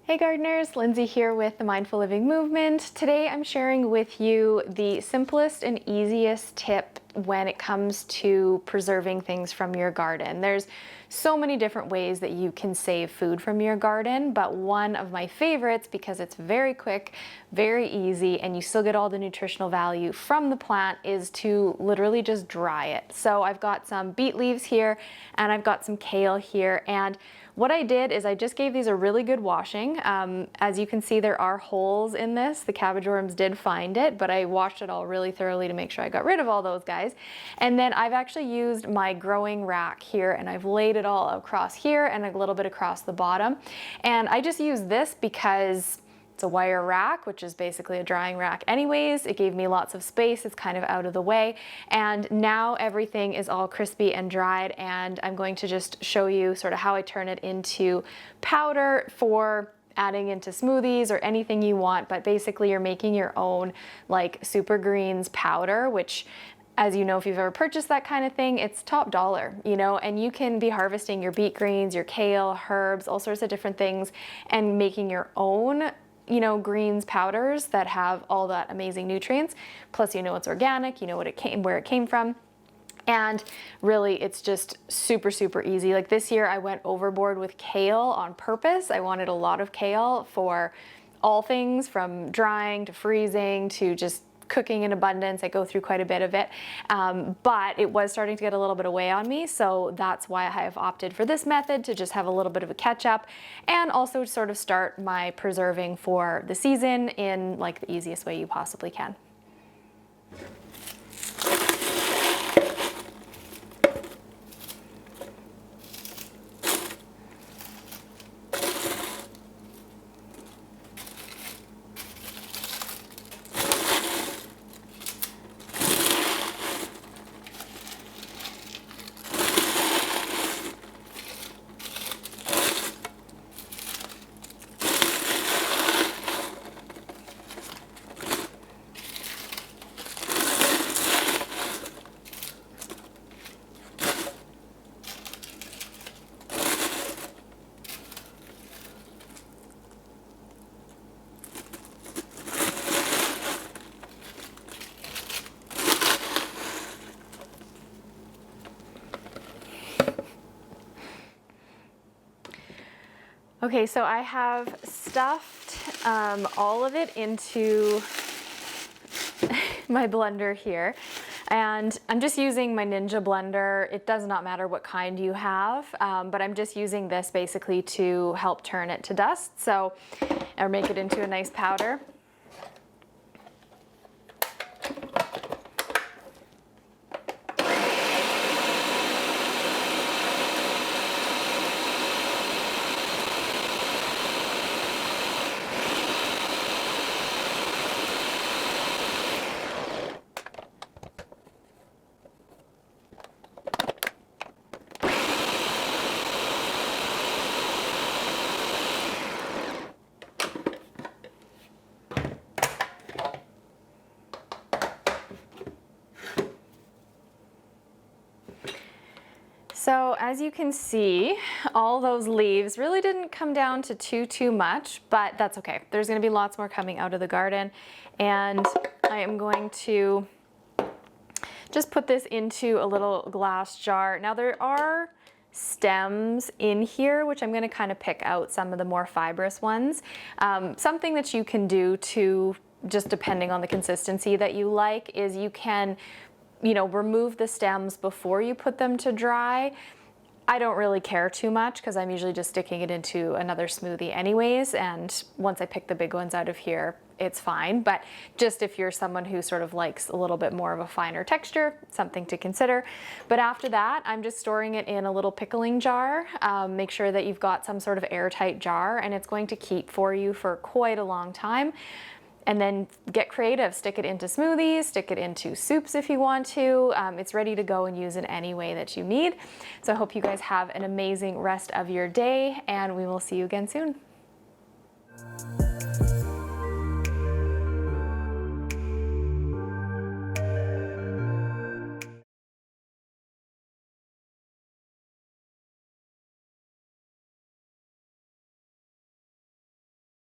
Hey gardeners, Lindsay here with the Mindful Living Movement. Today I'm sharing with you the simplest and easiest tip when it comes to preserving things from your garden. There's so many different ways that you can save food from your garden, but one of my favorites, because it's very quick, very easy, and you still get all the nutritional value from the plant, is to literally just dry it. So I've got some beet leaves here and I've got some kale here, and what I did is I just gave these a really good washing. As you can see, there are holes in this. The cabbage worms did find it, but I washed it all really thoroughly to make sure I got rid of all those guys. And then I've actually used my growing rack here and I've laid it all across here and a little bit across the bottom. And I just use this because it's a wire rack, which is basically a drying rack anyways. It gave me lots of space. It's kind of out of the way. And now everything is all crispy and dried, and I'm going to just show you sort of how I turn it into powder for adding into smoothies or anything you want. But basically you're making your own like super greens powder, which, as you know, if you've ever purchased that kind of thing, it's top dollar, you know, and you can be harvesting your beet greens, your kale, herbs, all sorts of different things, and making your own, you know, greens powders that have all that amazing nutrients. Plus, you know, it's organic, you know what it came, where it came from. And really, it's just super, super easy. Like this year, I went overboard with kale on purpose. I wanted a lot of kale for all things from drying to freezing to just cooking in abundance. I go through quite a bit of it, but it was starting to get a little bit away on me. So that's why I have opted for this method, to just have a little bit of a catch up and also sort of start my preserving for the season in like the easiest way you possibly can. Okay, so I have stuffed all of it into my blender here, and I'm just using my Ninja blender. It does not matter what kind you have, but I'm just using this basically to help turn it to dust, so, or make it into a nice powder. So as you can see, all those leaves really didn't come down to too much, but that's okay. There's gonna be lots more coming out of the garden, and I am going to just put this into a little glass jar. Now there are stems in here, which I'm gonna kind of pick out some of the more fibrous ones. Something that you can do to, just depending on the consistency that you like, is you can, you know, remove the stems before you put them to dry. I don't really care too much because I'm usually just sticking it into another smoothie anyways, and once I pick the big ones out of here, it's fine. But just if you're someone who sort of likes a little bit more of a finer texture, something to consider. But after that, I'm just storing it in a little pickling jar. Make sure that you've got some sort of airtight jar, and it's going to keep for you for quite a long time. And then get creative, stick it into smoothies, stick it into soups if you want to. It's ready to go and use in any way that you need. So I hope you guys have an amazing rest of your day, and we will see you again soon.